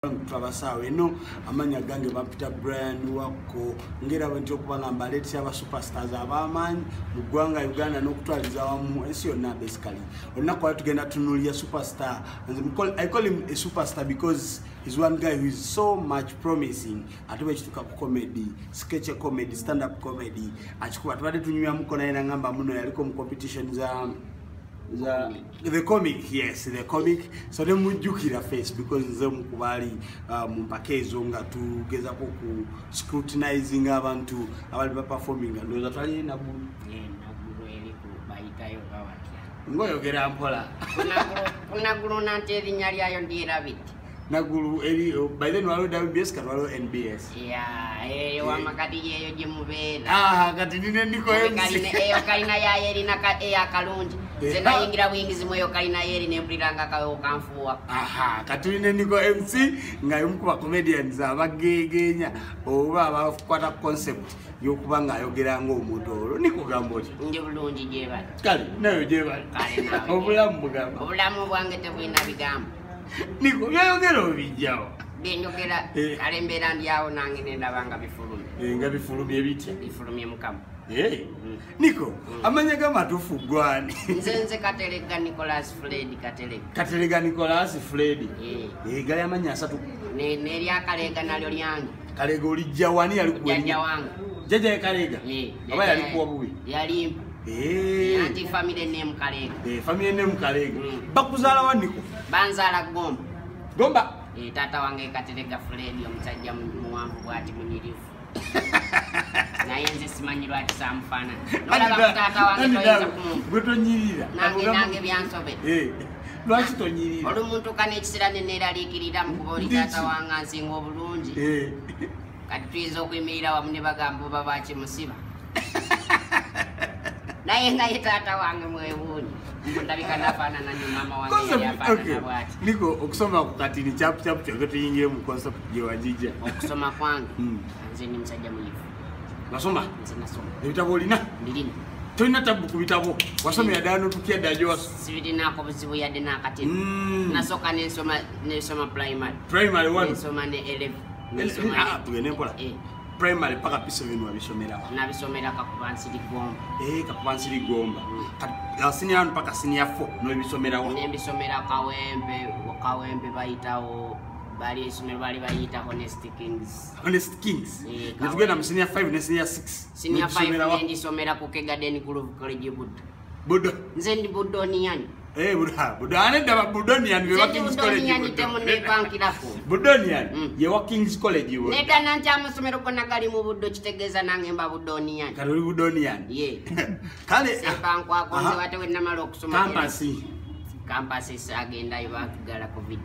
Trabasawe no amanya gange bapita Brian wako ngera abantu okubanga let's aba superstars abamanyi mu gwanga Uganda n'okutwaliza wamu esi yonna basically onako tugenda tunulia superstar and I call him a superstar because he's one guy who is so much promising atuwe kituka ku comedy sketch comedy stand up comedy achikuba tubade tunywa muko na ngamba muno yaliko mu competition za the comic, yes, the comic. So then we jukira face because them kubali mumpakezo nga tugeza ko ku scrutinizing abantu abali performing and those atali nagulu eli ku bayitayo bawatya ngoyogera mpola kunagulu nante erinya lyayo ndirabiti nagulu eli by then walo WBS kan walo NBS wa makati yeyo jimubera kati nine niko MC eyo kalina ya yeri na eya kalunji zena yingira bwingizi mweyo kalina yeri nempuliranga kawe kanfuwa kati nine niko MC ngayo mkuba comedians abagegenya oba abakwata concept yokubanga ayogera ngo omuntu olwo nikugamba oti nje bulungi jeba kale nayo jeba kale nawe obulamu bwange tebwina bigambo niko yayogera obijjawo binyogera kale mbera ndyawo nange nendabanga bifulumye nga bifulumye biti bifulumye mukama niko amanya gamatufu gwani nzenze Kateregga Nicholas Fred gali amanya asatu nerya Kalega nalyo lyange Kalega olijja wani yali kuwenya wange jaja Kalega aba yali kuwa bubi yali anti family name Kalega family name Kalega bakuzala waniko banzala gomba tata wange Kateregga Fred omusajja muwanvu bwati munyirivu na yenze simanyirwa ati samfana nolaba tata wange toyinza gwetonyirira nange byansobe lwaki tonyirira olumuntu kana ekisira neneralikirira mukuboli tata wange nsinga obulungi kati tuyinza okuyimirira wamu ne bagamba oba bakimusiba naye ngaye tata wange mwebuni ndabika nafaanana ne mama wange yafaanana bwati niko okusoma ku katini chapu kyonge tuyingire mu concept gyewajija okusoma kwange nze ni musajja muyivu nasoma nze nasoma ebitabo olina ndilina tolina tabu ku bitabo wasomera ddala n'otukyadda ajo sibirinaako buzibu yadde n'akatini nasooka nensoma primary one nensoma ne 11 tugende mpola primary paka P7 wabisomera nabisomera Kakubansiri Gomba Kakubansiri Gomba senior 1 paka senior 4 no bisomera wa nembisomera Kawempe bayitawo bali isomero bali bayita Honest Kings netugenda mu senior 5 ne senior 6 senior 5 ndisomera ku Kegaden College Budo nze ndi Budonian Budonian daba Budonian we Kings College Budonian ye Kings College wo neda nanja amasomero kona gali mu Buddo kitegeeza nange mba Budonian kali Budonian kale sepankwa konze wate wenna malo okusoma campus agenda ibakigala covid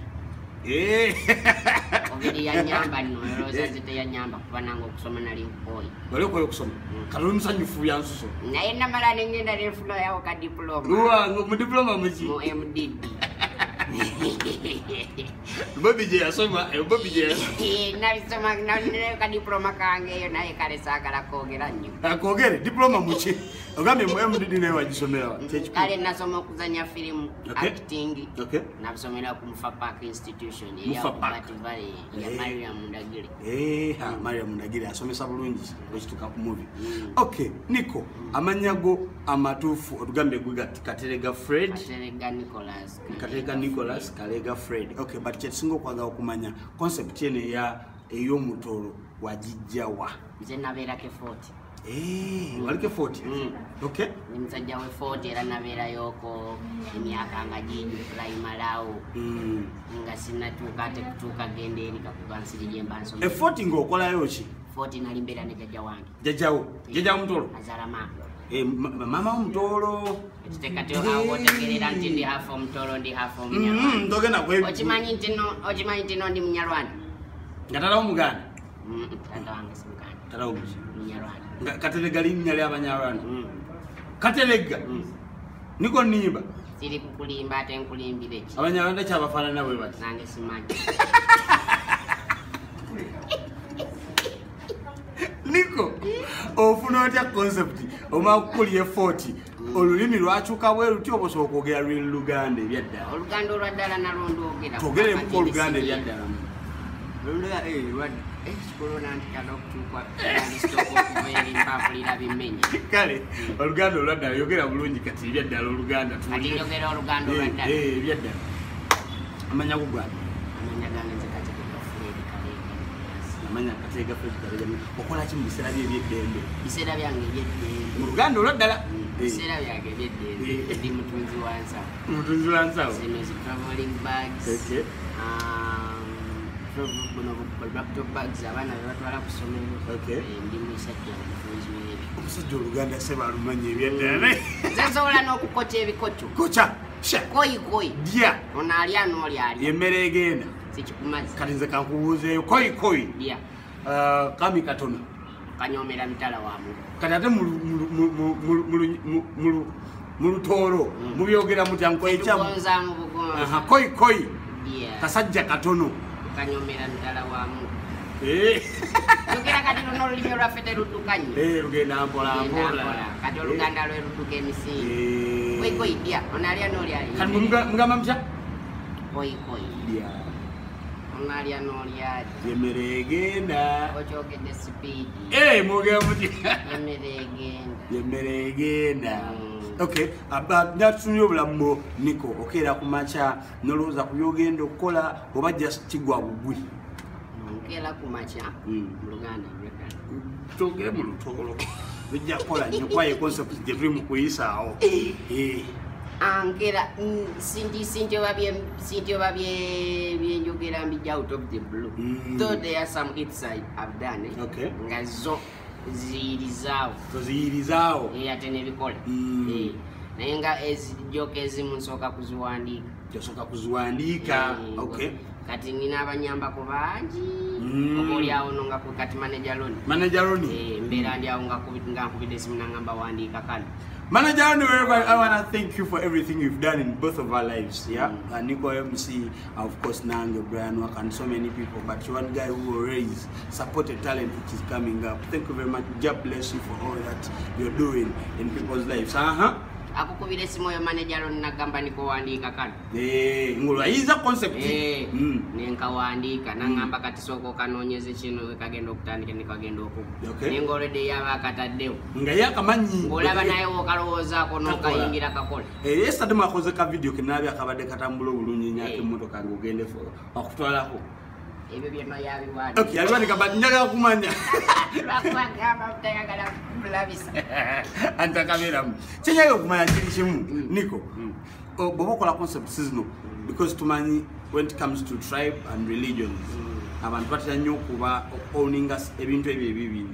covid yanyamba no eroza zite yanyamba kuba nange okusoma nali boy wale ko okusoma kalo musanyufu yansuso naye namala nengenda refulo yawo ka diploma mu diploma muki mu MDD Bobby J asoma Bobby J nabisoma nalire ka diploma kange yo naye kale sagala kwogera nnyo akogere diploma muki ogambe mu MDD naye wajisomera kale nasoma okuzanya film acting nabisomera ku Mufa Park Institution ya Bati Valley ya Mariam Ndagire Mariam Ndagire asomesa bulungi ekituka ku movie niko amanyago amatufu otugambe gwiga Kateregga Fred Kateregga Nicholas Kalega Fred but kyesinga okwaga okumanya concept yene ya ey'omutolo wajijjawa nze nabeerako 40 waliko 40 ni musajja we 40 era nabeerayoko emyaka nga gingi primary awo nga sinatuuka ate kutuuka genda eri Kakubansiri gye mba nsoma 40 ng'okolayo ki 40 nali mbeera ne jjajja wange jjajjawo mutolo azaala mama omutolo tekati awotegerera nti ndi hafu omutolo ndi hafu omunyarwanda okimanyi nti no ndi munyarwanda nga talawo muganda tata wange si muganda talawo munyarwanda Kateregga linnya ly'abanyarwanda Kateregga niko nimba siri kukulimba ate nkulimbire ki abanyarwanda kyabafaanana bwe bati nange simanyi niko ofuna otya concept oma kukulye 40 olulimi lwakyuka bwe lutyo obosobola okwogera Luganda ebyaddala oluganda olwaddala nalwo ndwogera twogere mu Oluganda ebyaddala Olulala sikulona nti kala okutuuka alisitooka okubeera empapulira bimenye. Kale oluganda olwaddala yogera bulungi kati ebyaddala oluganda Kati njogera oluganda olwaddala. Ebyaddala. Amanya go gwange. Amanya gange nze Kateregga Fred Kalenga. Amanya Kateregga Fred Kalenga. Okola ki mu biseera bye eby'eddembe? Biseera byange eby'eddembe. Mu luganda olwaddala. Biseera byange eby'eddembe. Ndi mutunzi wa nsawo. Mutunzi wa nsawo. Zino zi travelling bags. Okay. Laptop bags abaana be batwala ku ssomero. Okay. Ndi musajja omutunzi w'ebyo. Omusajja oluganda se balumanya ebyaddala. Nze nsobola n'okukota ebikocco. Kocha. Sha. Koyi. Dya. Ono alya n'oli alya. Emmere egenda. Sikikumazi. Kati nze kankubuuzeeyo koyi. Dya. Kami katono. Kanyoomera mitala waamu. Kati ate mu lutoolo mubyogera mutya nkoye kyamu. Tugonzaamu bugonza. Koyi. Dya. Kasajja katono. Kanyoomera mitala waamu. Yogera kati luno olulimi olwaffe teruddukanye. Lugenda mpola. Kati oluganda lwe ludduka emisingi. Koyi dya. Ono alya n'oli alya. Kati mugamba mutya? Koyi. Dya. Ono alya n'oli alya. Emmere egenda. Okyogedde sipiidi. Mwogera mutya? Emmere Emmere egenda. egenda. Okay, natutunye obulamu Niko okeera ku makya nolowooza ku byogenda okukola oba just kigwa bugwi? Nkeera ku makya mu Luganda togere mu lutoolo bijja kukola nnyo kuba ye concept gye tuli mu kuyisaawo. Nkeera sinti oba byenjogera mbijja out of the blue. Though there are some inside I've done Okay. nga zo ziyirizaawo. Toziyirizaawo. Ate nebikola. Naye nga ezijoka ezimu nsooka kuziwandiika. Tosooka kuziwandiika. Okay. Kati nina abanyambako bangi. Obaoli awo no nga kati manager Loni. Mbeera ndi awo nga nkubidde esimu nangamba wandiika kano. Manager Loni, I want to thank you for everything you've done in both of our lives. Yeah, Niko MC, of course, Nange, Brian Waka, and so many people. But you're one guy who always supported talent which is coming up. Thank you very much. God bless you for all that you're doing in people's lives. Akukubira esimu yo manager Loni nagamba niko wandiika kano. Ngolo ayiza concept. Nenkawandiika nangamba kati sooka okanoonyeze kino wekagenda okutandika nekagenda okuba. Okay. Naye ng'olwedde yaba akataddewo. Nga yakamanyi. Ng'olaba naye wokalowoozaako n'okayingira kakola. Yesterday mwakoze ka video kenaabi akabadde katambula obulungi nnyo ate emmotoka ng'ogende okutwalako. Ebyo byonna yabiwaandika. Okay, yabiwaandika but njagala kumanya. Lwakubagamba butayagala kulabisa. Antakabeeramu. Kyenjagala okumanya kiri kimu Niko. Bw'oba okola concept zino because tumanyi when it comes to tribe and religions abantu batera nnyo okuba owninga ebintu ebyo ebibiri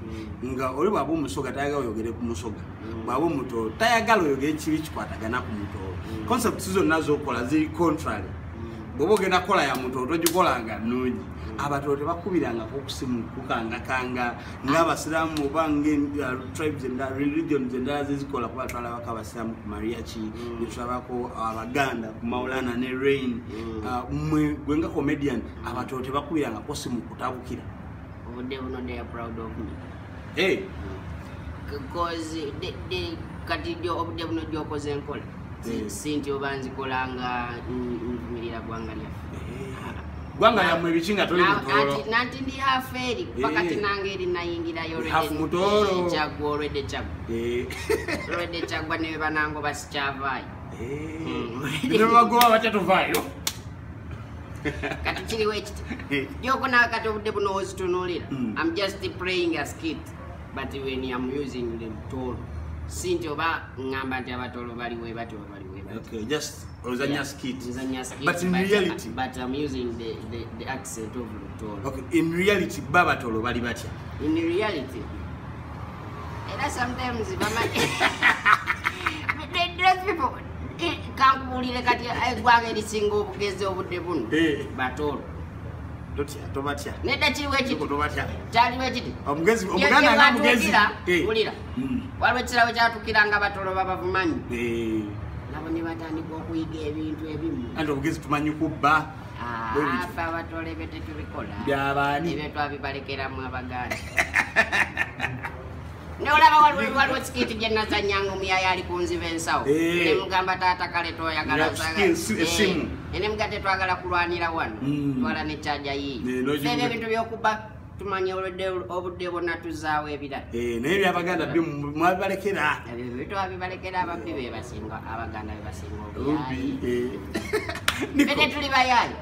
nga oli bw'aba omusoga tayagala oyogere ku musoga bw'aba omutoolo tayagala oyogere kibi kikwatagana ku mutoolo. Concept zonna z'okola ziri contrary. Bw'oba ogenda kukola ya mutoolo togikolanga nnungi. Abatoolo tebakubirangako okusimu kukangakanga ng'abasiraamu oba tribes endala religions endala zezikola kuba twalabako abasiraamu ku mariachi netulabako abaganda ku maulana ne rain. Gwe nga comedian abatoolo tebakubirangako simu kutabukira. Obudde buno they are proud of me. Because kati obudde buno gyokoze enkola sinti oba nzikolanga nvumirira gwanga lyaffe. Gwanga yammwe ebikinga toli mutoolo. Nanti ndi hafu eri pakati nange eri nayingirayo olwedde kyagwa ne banango basikyavaayo. Ne bagoba batya tovaayo. Kati kiriwo ekiti gyoko nawe kati obudde buno ozitunuulira. I'm just playing a skit but when I'm using the tool sinti oba ngamba nti abatoolo baliwe batyo baliwe. Okay, just ozanya skit. But in reality, but I'm using the accent of Lutolo. Okay, in reality, baba tolo bali batya. In reality, and sometimes those people can't believe that I want any single case over the moon. Batolo. To batya. Neda chiwechi. To batya. Chali wechi. Omugezi omuganda nga mugezi. Ulira. Walwechira wechatukiranga batolo babavumanyi. Nabone batandika okuyiga ebintu ebimu. Andi obugezi tumanyi kubba. Afe abatole bete tubikola. Byabaani. Ebyo twabibalekeramu abaganda. Neolaba waliwo skiti gye nazannyangu muyaya ali kunziba ensawo ne mugamba taata kale toyagala esimu ene mugate twagala kulwanira wano twala ne kyaja yiiyo ebyo ebintu byokuba tumanye obudde bwonna tuzaawo ebirala naye byabaganda mwabibalekera ebyo twabibalekera ababbi bebasinga abaganda bebasinga obuyayi fete tuli bayaayi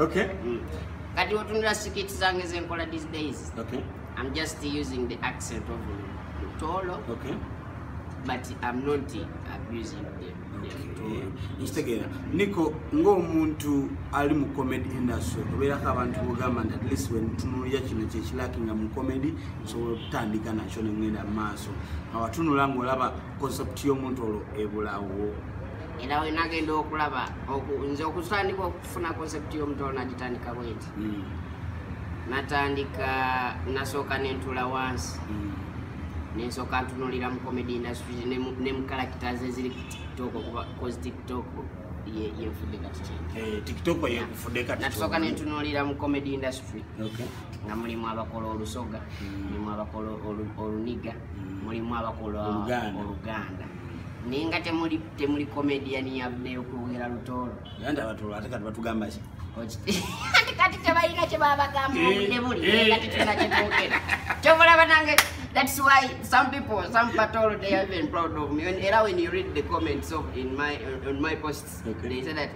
kati otunula sikiti zange zenkola these days I'm just using the accent of Lutolo, but I'm not abusing them. Instegera Niko ng'omuntu ali mu comedy industry obeerako abantu bogamba nti at least when tunulira kino kyekirakinga mu comedy nsobola okutandika nakyo ne ngenda mu maaso awatunula ng'olaba concept y'omuntu olwo ebulawo era we nagenda okulaba nze okutandika okufuna concept y'omuntu olwo nagitandika bwenti natandika nasooka nentula wansi nensooka ntunulira mu comedy industry ne mu characters eziri ku TikTok cause TikTok yenfudde kati TikTok yekufudde kati nasooka nentunulira mu comedy industry nga mulimu abakola olusoga mulimu abakola oluniga mulimu abakola oluganda naye nga temuli comedian yavuddeyo okwogera Lutolo yandi abatolo ate kati batugamba ki kati tebalina kye babagamba obudde buli kati tulina kye twogera kyobulaba nange. That's why some Patolo, they are even proud of me. When you read the comments on my posts, they say that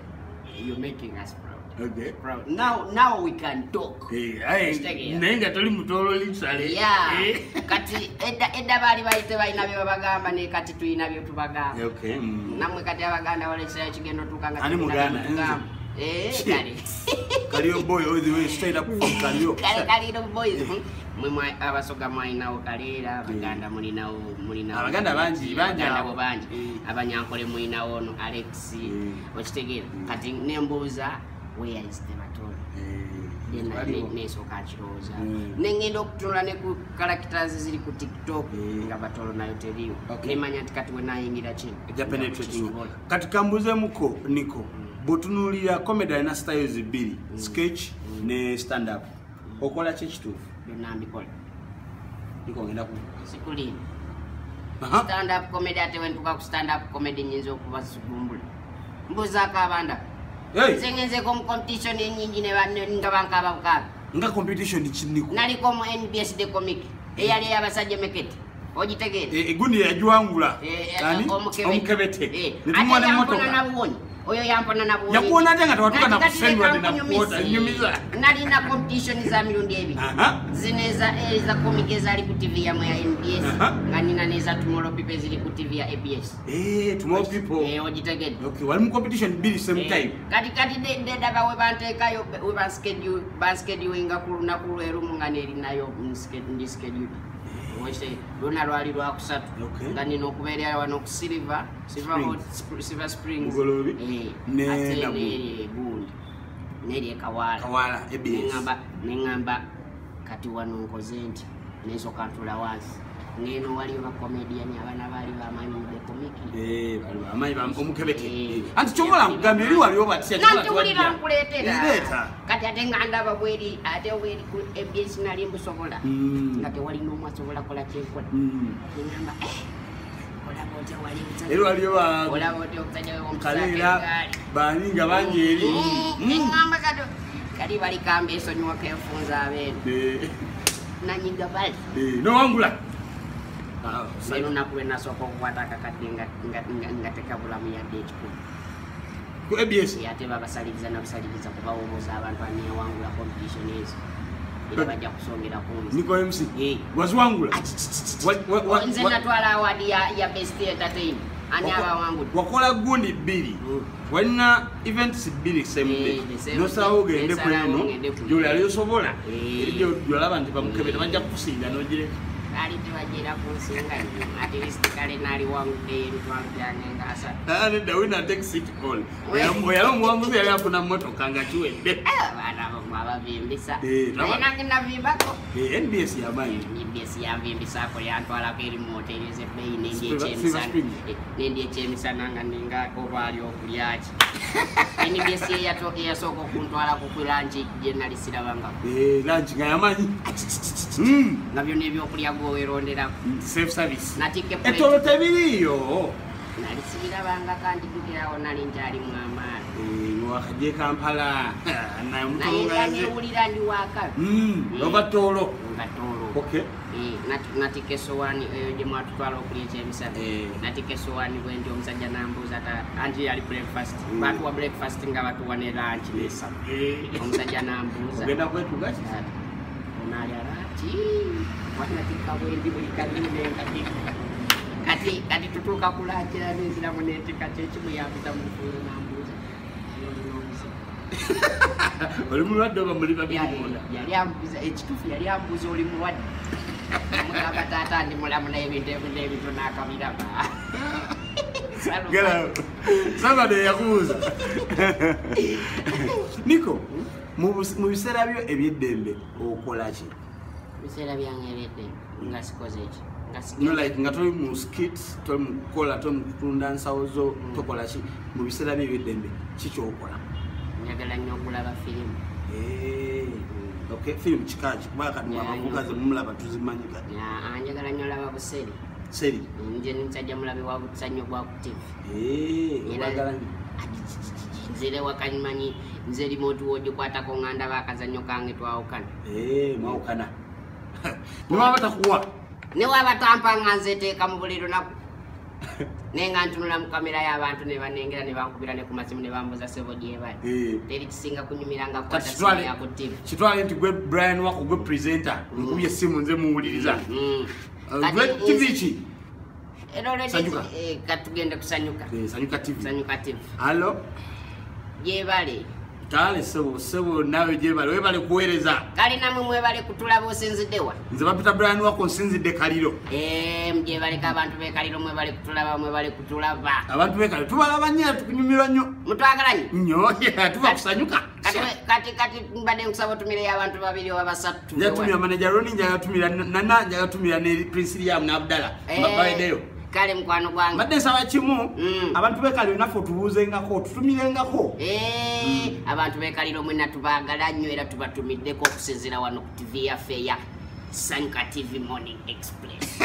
you're making us proud. Proud. Now we can talk. Nenga toli Mutolo literally. Yeah. Kati edda bali bayite balina bye babagamba ne kati tuyina bye tubagamba. Namwe kati abaganda walesera kigendo tukanga. Ani muganda. Kalio boy all the way straight up from Kalio. Kalio boys. Mwe abasoga mwalinawo Kaleera abaganda mulinawo abaganda bangi abanyankole mulinawo ono Alex okitegeera kati nembuuza where is the Batolo nesooka nkirowooza nengenda okutunula ne ku characters ziri ku TikTok nga Batolo nayo teriwo nemanya nti kati wenayingira kino kati kambuzemuko Niko bwotunuulira comedy alina styles bbiri sketch ne stand up okola ki ekituufu Nambikola. Niko ngenda ku. Sikulini. Stand up comedy ate wentuka ku stand up comedy nyinzo okuba sikumbula. Mbuza kabanda. Zengenze kom competition nyingi ne nga bankaba bukaba. Nga competition kiniko. Nali kom NBS de comic. Eyali yabasajja mekete. Ojitegere. Egundi yajwangula. Omukebete. Nitumwana motoka. Oyo yampona na buwe. Yakuona ate nga tewatuka na kusendwa na kuota nyumiza. Nalina competition za mirundi ebiri. Zineza za comic ezali ku TV ya NBS. Nga nina neza Tomorrow People zili ku TV ya ABS. Tomorrow People. Ojitegede. Okay, wali mu competition bili same time. Kati de daba we bantekayo we schedule nga kuluna kulweru munganeri nayo schedule. Mwese luna lwali lwa kusatu nga nino okubeerera wano ku Silver Springs ne Bundi neri Kawala nengamba kati wano nkoze nti nesooka ntula wansi ngeno waliyo bakomediani abana bali bamanyi the comic bamanyi omukebete anti kyobola nkugambye eri waliyo batya nantuwulira nkuleetera kati ate nga ndaba bweri ate bweri ku ABS nali mbusobola nga tewali n'omu asobola kola kyenkola ngamba eri waliyo Kaleera bani nga bangi eri ngamba kali bali kambe esonyiwa kenfunza abeeru nanyiga bali nowangula Sino nakuwe nasooka okukwata akakadde nga tekabulamu yadde ekikulu ku ABS ate babasaliriza nabusaliriza kuba wobuuza abantu anewangula competition ezo era bajja kusongera kunzi Niko MC waziwangula nze natwala award ya best entertainment ani abawangula wakola gundi bbiri walina events bbiri same day nosalawo ogende ku eno gyoli aliyosobola gyolaba nti bamukebeta bajja kukusinga nogireka ali tibajira kunsinga at least kale nali wangudde emitwalo gyange ngaasa nedda wina take city hall oyala omuwanguzi yali afuna mmotoka nga kiwedde abaana abavimbisa naye nange navimbako NBS yamanyi NBS yanvimbisaako yantwalako eri mu hoteri ezebbeyi nendi ekyemisana nga ningako baali okulyaki NBS eyasooka okuntwalako ku lanchi gye nali sirabangako lanchi nga yamanyi breakfast nga byonna ebyokulya gweweronderako self service natike etolo tebiriyo nali sibirabanga kandi dukirawo nali nkyalimu amaani wakajje Kampala naye naye newulira ndi wakabi oba toolo nga toolo natike esowaani eyo gye mwatutwala okulya ekyemisana natike esowaani bwendi omusajja nambuuza anti yali breakfast batuwa breakfast nga batuwa ne lanchi nesaba omusajja nambuuza ogenda kwetuga ki onaalya lanchi wanatika bwendi buli kalinenkatika kati tutuuka kulakira neziramu netika kyekimu yapita mufuulu nambuuza oli mulwadde oba muli babiri munda yali ambuuza ekituufu yali ambuuza oli mulwadde mugamba taata ndi mulamu n'ebintu ebintu n'akabiraba sabade yakubuuza Niko mu biseera byo ebyeddembe okola ki biseera byange eby'eddembe nga sikoze ki nga toli mu skit toli mu kukola toli mu kutunda nsawo zo tokola ki mu biseera byo ebyeddembe kikyokola njagala nnyo okulaba firimu okay film kikaji kubanga kati mwabavugaze mumulaba tuzimanyi kati njagala nnyo olaba buseri seri nje nimusajja mulabe wa buzannyo bwa ku TV obagala nnyo nzire wakanyimanyi nze remote wogikwatako nga ndaba akazannyo kange twawukana mwawukana niwaba takuwa newaba tampa nga nzeteeka mu buli lunaku naye nga ntunula mu kamera y'abantu ne banengera ne bankubira ne ku masimu ne bambuuza sebo gyebali teri kisinga kunyumira nga kukwata simu ya ku TV kitwale nti gwe Brian wako gwe presenter nkubye essimu nze muwuliriza gwe TV ki katugende kusanyuka Sanyuka TV allo gyebale kale sebo nawe gyebale webale kuweereza kali namwe mwebale kutulaba osinziddewa nze bapita Brian wako nsinzidde kaliro mugyebaleko abantu bekaliro mwebale kutulaba mwebale kutulaba abantu bekaliro tubalaba nnyo tukunyumirwa nnyo mutwagala nnyo nnyo tuba kusanyuka kati mbadde nkusaba otumireyo abantu babiri oba basatu njatumira manager Roni njagatumira nana njagatumira ne Prince Liam na Abdallah babayedeyo kale mukwano gwange mbadde nsaba kimu abantu bekaliro naffe otubuuzengako tutumirengako abantu bekaliro mwena tubaagala nnyo era tubatumiddeko okusinzira wano ku TV yaffe ya Sanyuka TV Morning Express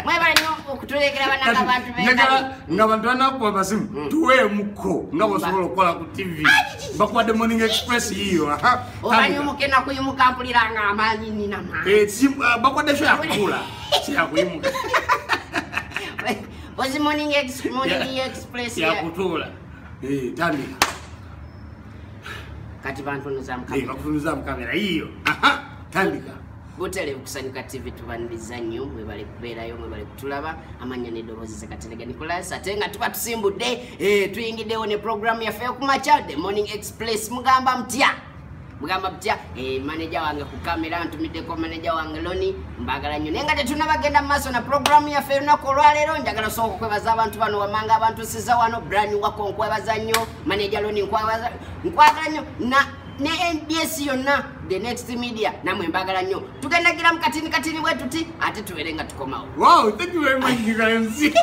mwebale nnyo okutulekera bananga abantu bekaliro nga bantu banakuba basimu tuweemuko nga bwosobola okukola ku TV bakuwadde Morning Express yiyo omanyi omukena kuyimuka mpuliranga amaanyi nina maanyi bakuwadde sho yakutula siyakuyimuka was Morning Express yakutula tandika kati bantunuza mu kamera yiyo tandika butele Kusanyuka TV tubaniriza nnyo mwebale kubeerayo mwebale kutulaba amanya n'eddoboozi Sekaterega Nicholas ate nga tuba tusimbudde tuyingiddewo ne programu yaffe okumakya The Morning Express mugamba mutya manager wange ku kamera ntumiddeko manager wange Loni mbagala nnyo naye nga tetunabagenda mu maaso na programu yaffe olunaku olwaleero njagala sooka okwebaza abantu bano wamanga abantu siza wano Brian wako nkwebaza nnyo manager Loni nkwagala nnyo ne NBS yonna The Next Media namwe mbagala nnyo tugendagira mu katini bwe tuti ate tubeere nga tukomawo wow thank you very much MC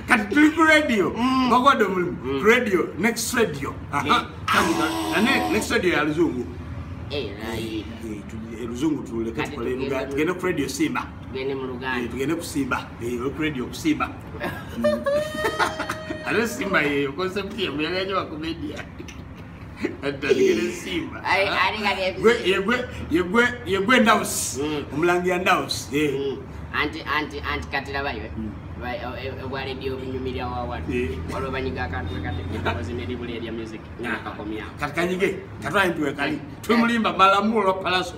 kati tuli ku radio bakwade omulimu radio next radio next radio ya luzungu luzungu tuleka tukole luganda tugende ku radio Simba tugende ku Simba ku radio ku Simba ale Simba yeyo concept ye muyaganya wa media atagere Simba yegwe ndaus omulangi ndaus anti katira bayo wa radio binyumirya wawa walo banyiga akantu kati ne libule ya music nakakomya katkanyige katwaye tuwe kali tumulimba malamulo palaso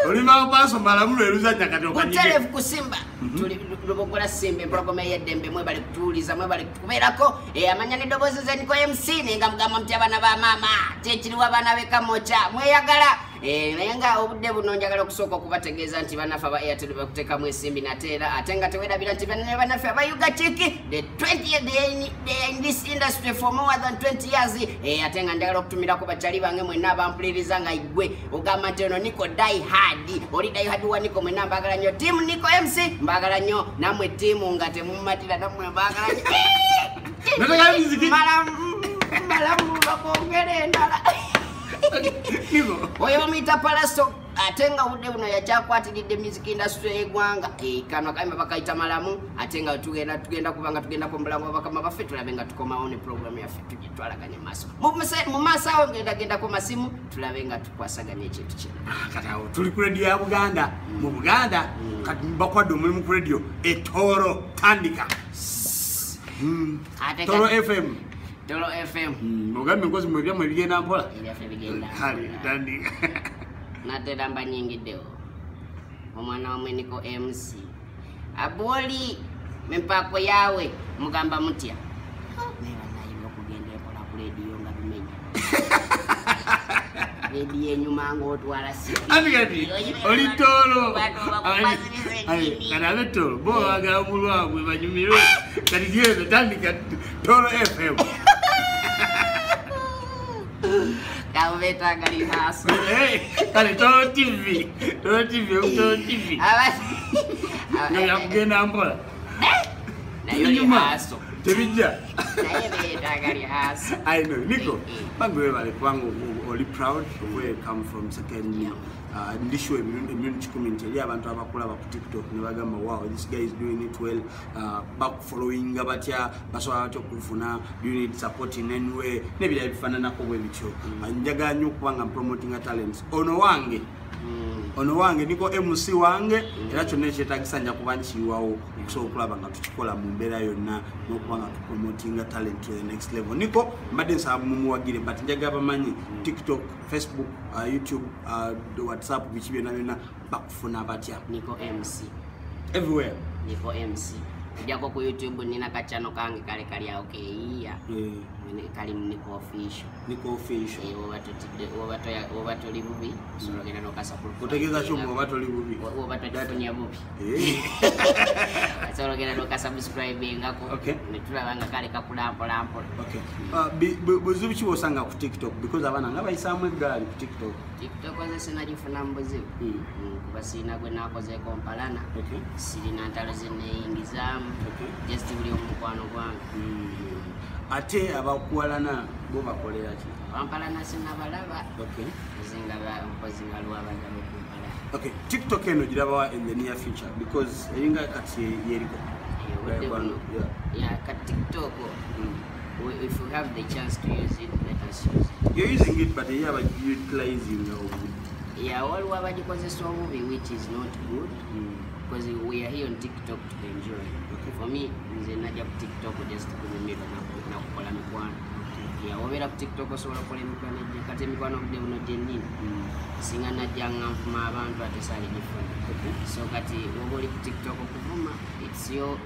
Olima paso malamulo eluzanya kati okanyige Kutelefu ku Simba tuli lubogola Simba program yeddembe mwebale kutuliza mwebale kubeerako amanya n'eddoboozi ze Niko MC nenga mugamba mutya abana ba mama tekiriwa abana beka mocha mweyagala naye nga obudde buno njagala okusooka okubategeeza nti bannaffe aba Airtel bakutekamu ensimbi nateera ate nga tewerabira nti bannaffe aba Yugatiki the 20th they are in this industry for more than 20 years ate nga njagala okutumirako bakyali bange mwenna abampuliriza nga igwe ogamba nti ono Nico die hard oli die hard wa Nico mwenna mbagala nnyo tiimu Nico MC mbagala nnyo namwe tiimu nga temumatira namwe mbagala nnyo malamu bakongere endala oyo mita Palasto ate nga budde buno yakyakwatiridde music industry y'eggwanga kano kayimba bakayita malamu ate nga tugenda kubanga tugenda ku mulango bakama baffe tulabe nga tukomawo ne program yaffe tugitwalaganye maaso mu maaso awo ngenda ku masimu tulabe nga tukwasaganya ekintu kino kati awo tuli ku radio ya Buganda mu Buganda kati bakwadde omulimu ku radio etoro tandika Toro FM Toro FM mugambe nkozi mu byamwe bigenda mpola ebyaffe bigenda kale tandika natera mbanyingiddewo omwana wamwe Nico MC aboli mempako yawe mugamba mutya neba nayiwa okugenda ekola ku radio nga bimenya radio enyuma ng'otwala sikati oli Toro kana abe Toro bo bagala omulwabwe banyumirwe kati genda tandika Toro FM Kaweta gali haso. Kale Toro TV. Toro TV. Ya kugenda mpola. Na yoni haso. Tebijja. Na yebeta gali haso. I know. Nico, bangwe bale kwangu oli proud of where you come from second ndishwe immune community ya abantu abakula ba TikTok ne bagamba wow this guy is doing it well back following abatya basobola batyo kufuna you need support in any way nebira bifanana ko bwe bityo njaga nnyo kubanga promoting talents ono wange Nico MC wange era kyonna ekyetagisa nja kuba nkiwawo okusobola okulaba nga tukikola mu mbeera yonna n'okubanga tupromoting talent to the next level Nico mbadde nsaba mumuwagire but njaga bamanyi TikTok Facebook YouTube WhatsApp bichi byonna bakufuna batya Nico MC everywhere Nico MC Ujako ku YouTube nina kachano kange kale kali awo keyiya kali Nico official obato libubi sologenda nokasa kutegeza chumo obato libubi tufunya bubi sologenda nokasa subscribe ngako netulabanga kale kakulampola buzibu ki bosanga ku TikTok because abana nga bayisamu eggali ku TikTok oze sinagifuna mbuzibu kuba sina gwe nakoze kompalana sirina ntalo zineyingizamu just buli omukwano gwange ate abakuwalana bo bakolera ki bampalana sinabalaba zinga lwabagala okumpala TikTok eno girabawa in the near future because eringa kati yeriko TikTok if you have the chance to use it let us use it you're using it but you are utilizing all wabagikozeso obubi which is not good because we are here on TikTok to enjoy for me nze najja ku TikTok just kunyumirwa na kukola mikwano obera ku TikTok osobola okukola emikwano kati emikwano budde buno gyennyini singa najja nga nfuma abantu ate saali different so kati oba oli ku TikTok okuvuma it's your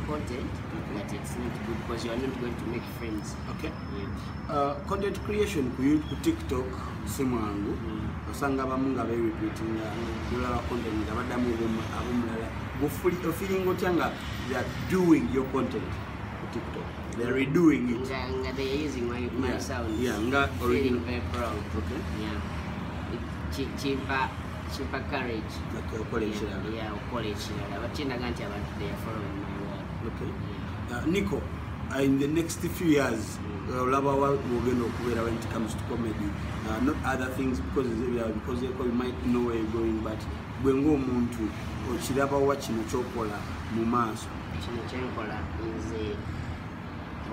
content but it's not good because you are not going to make friends content creation ku TikTok simwangu osanga bamu nga berepeatinga dollar content nga baddamu abomulala feeling otyanga they are doing your content ku TikTok they are redoing it they are using my sound nga feeling very proud chimpa courage okola ekirala bakindaga nti abantu they are following my word Nico in the next few years olaba wogenda okubeera when it comes to comedy not other things because you might know where you're going but bwe ng'omuntu okirabawa kino kyokola mu maaso kino kyenkola nze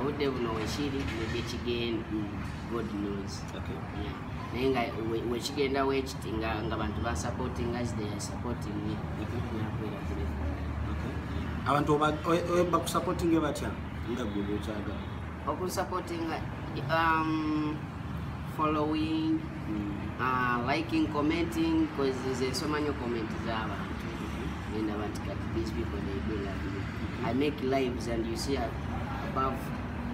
obudde buno wekiri nebye kigenda god knows naye nga wekigenda wekiti nga bantu basupporting as they are supporting me nakubeera kule abantu bakusupporting batya nga gwe bwekyaga okusupporting following liking commenting because there's so many comments z'abantu and abantu kati these people they do love me I make lives and you see above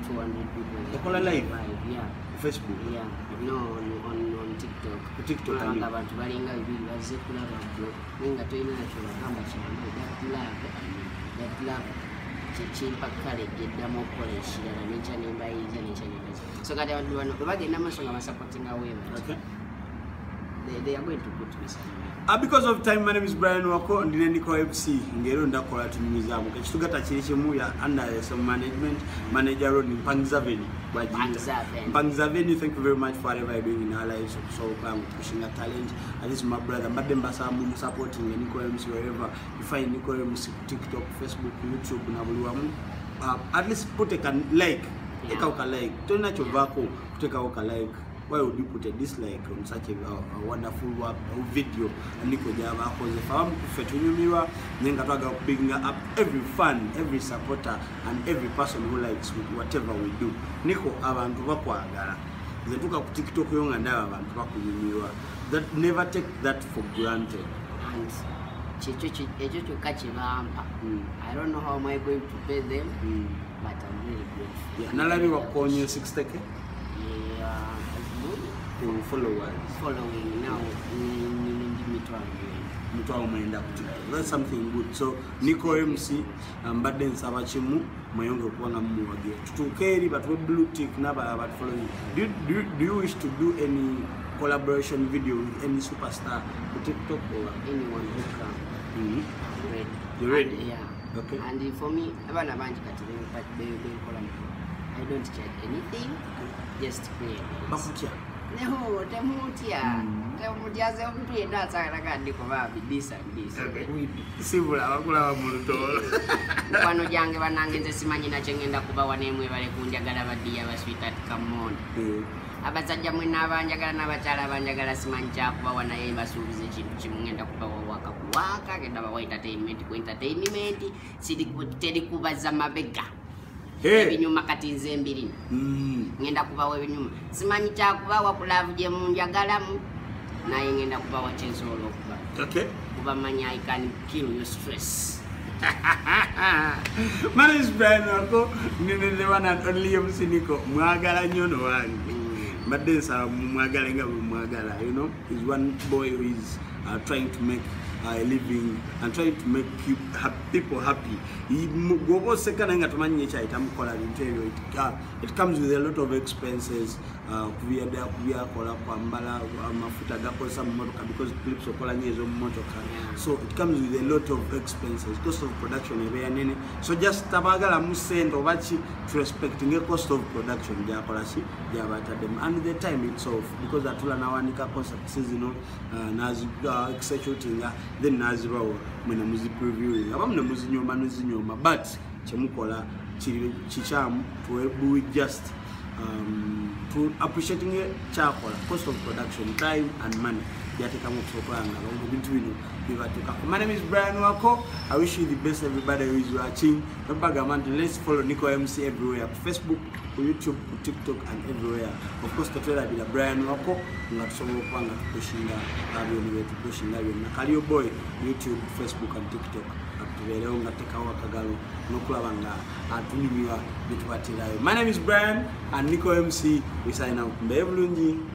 200 people. Okola live? Yeah. Facebook? Yeah. No, on TikTok. TikTok, I mean. Abantu balinga bibiri bazze kulaba bro. Nenga toyina nakyo bagamba kyambo. That love. Chimpa kale geddamu okukola ekirala nekya nembayiza nekya nembayiza. So kati abantu bano bwe bagenda maaso nga basupporting away. Okay. They are going to put me somewhere. Because of time, my name is Brian Wako, ndine Niko MC. Ngero ndakola tunyumizamu. Kachituga chirichimu ya under some management manager role in Pangzaveni. Pangzaveni, thank you very much for whatever you're doing in our lives. So I'm pushing a talent. At least my brother, Mademba Samu supporting Niko MC wherever you find Niko MC, TikTok, Facebook, YouTube, Nabuluamu. At least put a like. Take a like. Don't let your vako. Take a like. Why would you put a dislike on such a wonderful work or video? And Niko Java, because if I'm Fetunyumiwa, then Gataga bringing up every fan, every supporter, and every person who likes whatever we do. Niko abantu bakwagala. They took up TikTok young and abantu bakunyumiwa. That never take that for granted. And I don't know how am I going to pay them, but I'm really grateful. Yeah, Nalari wakonye 60K. Following now, that's something good. So Niko MC but then Sabachimu mayonge kuanga muwage tutukeri but we blue tick naba but following. Do you wish to do any collaboration video with any superstar for TikTok or anyone who can? Ready. You ready? Yeah. Okay. And for me, I don't check anything. Just play. No, temutia. Temutia se mtu yenda sana kandi kwa bidisa. Sibula wakula wa mulutolo. Kwano jange banange nze simanyi na chengenda kuba wanemwe bale kunjagala badia baswita come on. Abazajja mwena abanjagala n'abakyala abanjagala simanyi kyakuba wanaye basuubiza ekintu kimu ngenda kuba wawaka kuwaka genda bawa entertainment ku entertainment teri kubaza mabega. Ebinyuma kati nze mbirina. Ngenda kubawa ebinyuma. Simanyi kyakubawa ku love gye munjagalamu naye ngenda kubawa kyensolo okuba. Okay. Kuba manya I can kill your stress. My name is Brian Wako. Nine the one and only MC Niko. Mwagala nyono wangi. But then mwagala nga mwagala, you know, is one boy who is trying to make a living and trying to make people happy. It comes with a lot of expenses. So it comes with a lot of expenses, cost of production. So just tabagala musend obachi to respecting a cost of production and the time itself, because atula nawanika concept season executing then nazibawo mwena muzi previewing abamuna muzi nyoma but chemukola chichamu we just to appreciating a chakola cost of production, time and money. My name is Brian Wako. I wish you the best, everybody who is watching. Let's follow Niko MC everywhere, Facebook, YouTube, TikTok, and everywhere. Of course, the trailer be Brian Wako. Kalio boy, YouTube, Facebook, and TikTok. My name is Brian and Niko MC. We sign out.